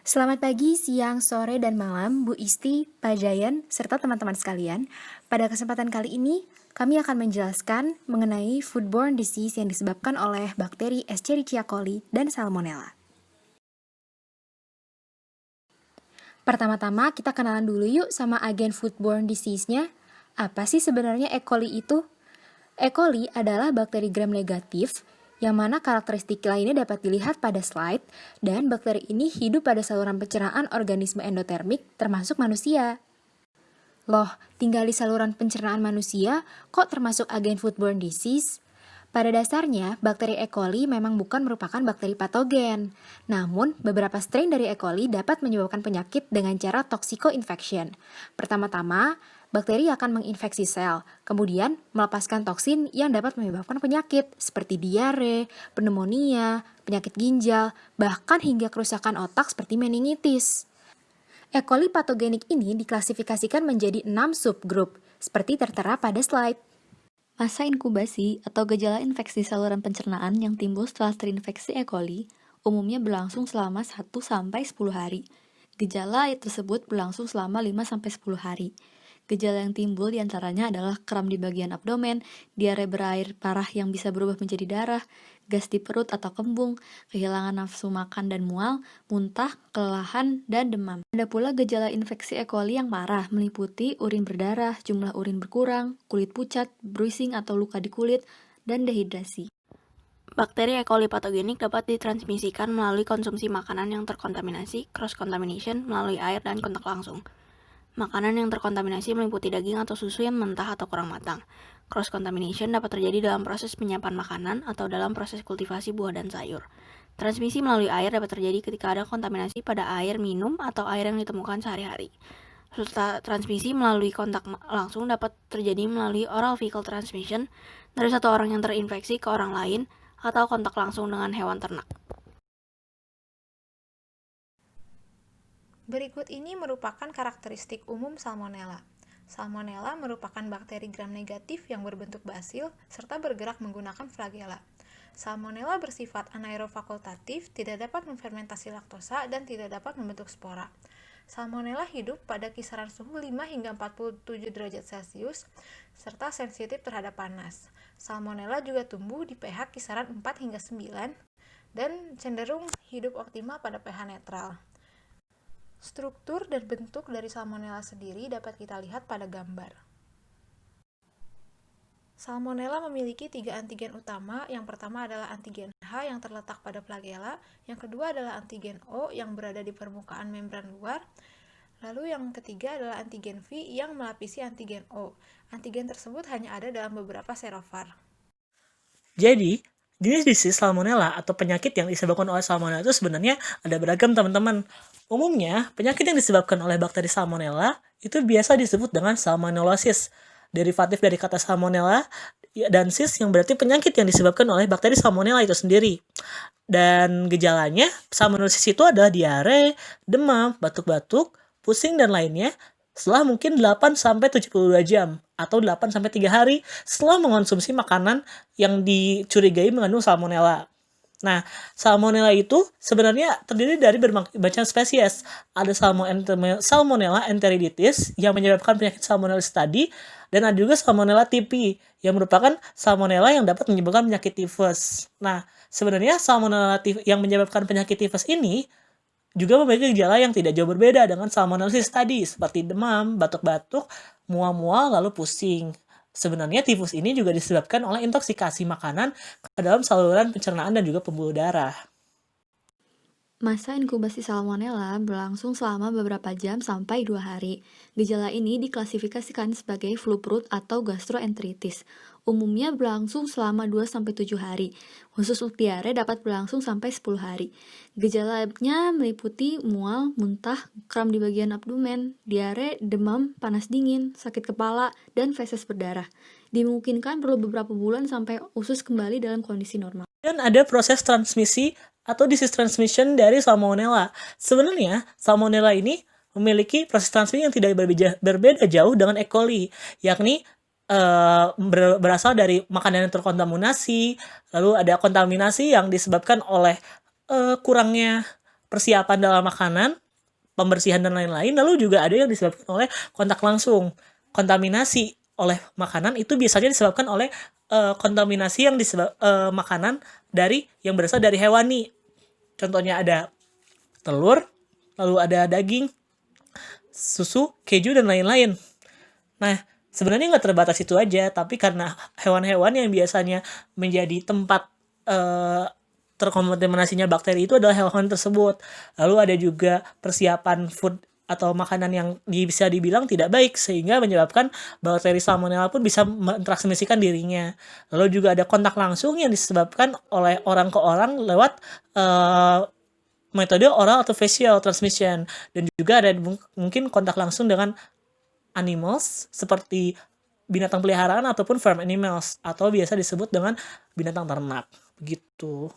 Selamat pagi, siang, sore, dan malam, Bu Isti, Pak Jayan, serta teman-teman sekalian. Pada kesempatan kali ini, kami akan menjelaskan mengenai foodborne disease yang disebabkan oleh bakteri Escherichia coli dan Salmonella. Pertama-tama, kita kenalan dulu yuk sama agen foodborne disease-nya. Apa sih sebenarnya E. coli itu? E. coli adalah bakteri gram negatif yang mana karakteristik lainnya dapat dilihat pada slide, dan bakteri ini hidup pada saluran pencernaan organisme endotermik termasuk manusia. Loh, tinggal di saluran pencernaan manusia, kok termasuk agen foodborne disease? Pada dasarnya, bakteri E. coli memang bukan merupakan bakteri patogen. Namun, beberapa strain dari E. coli dapat menyebabkan penyakit dengan cara toxico-infection. Pertama-tama, bakteri akan menginfeksi sel, kemudian melepaskan toksin yang dapat menyebabkan penyakit seperti diare, pneumonia, penyakit ginjal, bahkan hingga kerusakan otak seperti meningitis. E. coli patogenik ini diklasifikasikan menjadi 6 subgrup, seperti tertera pada slide. Masa inkubasi atau gejala infeksi saluran pencernaan yang timbul setelah terinfeksi E. coli umumnya berlangsung selama 1-10 hari. Gejala tersebut berlangsung selama 5-10 hari. Gejala yang timbul diantaranya adalah kram di bagian abdomen, diare berair parah yang bisa berubah menjadi darah, gas di perut atau kembung, kehilangan nafsu makan dan mual, muntah, kelelahan, dan demam. Ada pula gejala infeksi E. coli yang parah, meliputi urin berdarah, jumlah urin berkurang, kulit pucat, bruising atau luka di kulit, dan dehidrasi. Bakteri E. coli patogenik dapat ditransmisikan melalui konsumsi makanan yang terkontaminasi, cross-contamination, melalui air dan kontak langsung. Makanan yang terkontaminasi meliputi daging atau susu yang mentah atau kurang matang. Cross-contamination dapat terjadi dalam proses penyiapan makanan atau dalam proses kultivasi buah dan sayur. Transmisi melalui air dapat terjadi ketika ada kontaminasi pada air minum atau air yang ditemukan sehari-hari. Serta transmisi melalui kontak langsung dapat terjadi melalui oral fecal transmission dari satu orang yang terinfeksi ke orang lain atau kontak langsung dengan hewan ternak. Berikut ini merupakan karakteristik umum Salmonella. Salmonella merupakan bakteri gram negatif yang berbentuk basil serta bergerak menggunakan flagella. Salmonella bersifat anaerob fakultatif, tidak dapat memfermentasi laktosa dan tidak dapat membentuk spora. Salmonella hidup pada kisaran suhu 5 hingga 47 derajat Celcius serta sensitif terhadap panas. Salmonella juga tumbuh di pH kisaran 4 hingga 9 dan cenderung hidup optimal pada pH netral. Struktur dan bentuk dari Salmonella sendiri dapat kita lihat pada gambar. Salmonella memiliki 3 antigen utama. Yang pertama adalah antigen H yang terletak pada flagella, yang kedua adalah antigen O yang berada di permukaan membran luar, lalu yang ketiga adalah antigen V yang melapisi antigen O. Antigen tersebut hanya ada dalam beberapa serovar. Jadi, jenis disease Salmonella atau penyakit yang disebabkan oleh Salmonella itu sebenarnya ada beragam, teman-teman. Umumnya, penyakit yang disebabkan oleh bakteri Salmonella itu biasa disebut dengan Salmonellosis, derivatif dari kata Salmonella dan sis yang berarti penyakit yang disebabkan oleh bakteri Salmonella itu sendiri. Dan gejalanya, Salmonellosis itu adalah diare, demam, batuk-batuk, pusing, dan lainnya setelah mungkin 8-72 jam atau 8-3 hari setelah mengonsumsi makanan yang dicurigai mengandung Salmonella. Nah, Salmonella itu sebenarnya terdiri dari berbagai macam spesies. Ada Salmonella enteriditis yang menyebabkan penyakit Salmonellosis tadi, dan ada juga Salmonella typhi yang merupakan Salmonella yang dapat menyebabkan penyakit tifus. Nah, sebenarnya Salmonella yang menyebabkan penyakit tifus ini juga memiliki gejala yang tidak jauh berbeda dengan Salmonellosis tadi, seperti demam, batuk-batuk, mual-mual, lalu pusing. Sebenarnya tifus ini juga disebabkan oleh intoksikasi makanan ke dalam saluran pencernaan dan juga pembuluh darah. Masa inkubasi Salmonella berlangsung selama beberapa jam sampai 2 hari. Gejala ini diklasifikasikan sebagai flu perut atau gastroenteritis. Umumnya berlangsung selama 2-7 hari. Khusus diare dapat berlangsung sampai 10 hari. Gejalanya meliputi mual, muntah, kram di bagian abdomen, diare, demam, panas dingin, sakit kepala, dan feses berdarah. Dimungkinkan perlu beberapa bulan sampai usus kembali dalam kondisi normal. Dan ada proses transmisi atau disease transmission dari Salmonella. Sebenarnya, Salmonella ini memiliki proses transmisi yang tidak berbeda jauh dengan E. coli, yakni berasal dari makanan yang terkontaminasi, lalu ada kontaminasi yang disebabkan oleh kurangnya persiapan dalam makanan, pembersihan dan lain-lain. Lalu juga ada yang disebabkan oleh kontak langsung. Kontaminasi oleh makanan itu biasanya disebabkan oleh kontaminasi yang makanan yang berasal dari hewani. Contohnya ada telur, lalu ada daging, susu, keju, dan lain-lain. Nah, sebenarnya nggak terbatas itu aja, tapi karena hewan-hewan yang biasanya menjadi tempat terkontaminasinya bakteri itu adalah hewan tersebut. Lalu ada juga persiapan food atau makanan yang bisa dibilang tidak baik, sehingga menyebabkan bakteri salmonella pun bisa mentransmisikan dirinya. Lalu juga ada kontak langsung yang disebabkan oleh orang ke orang lewat metode oral atau facial transmission. Dan juga ada mungkin kontak langsung dengan animals seperti binatang peliharaan ataupun farm animals, atau biasa disebut dengan binatang ternak. Begitu.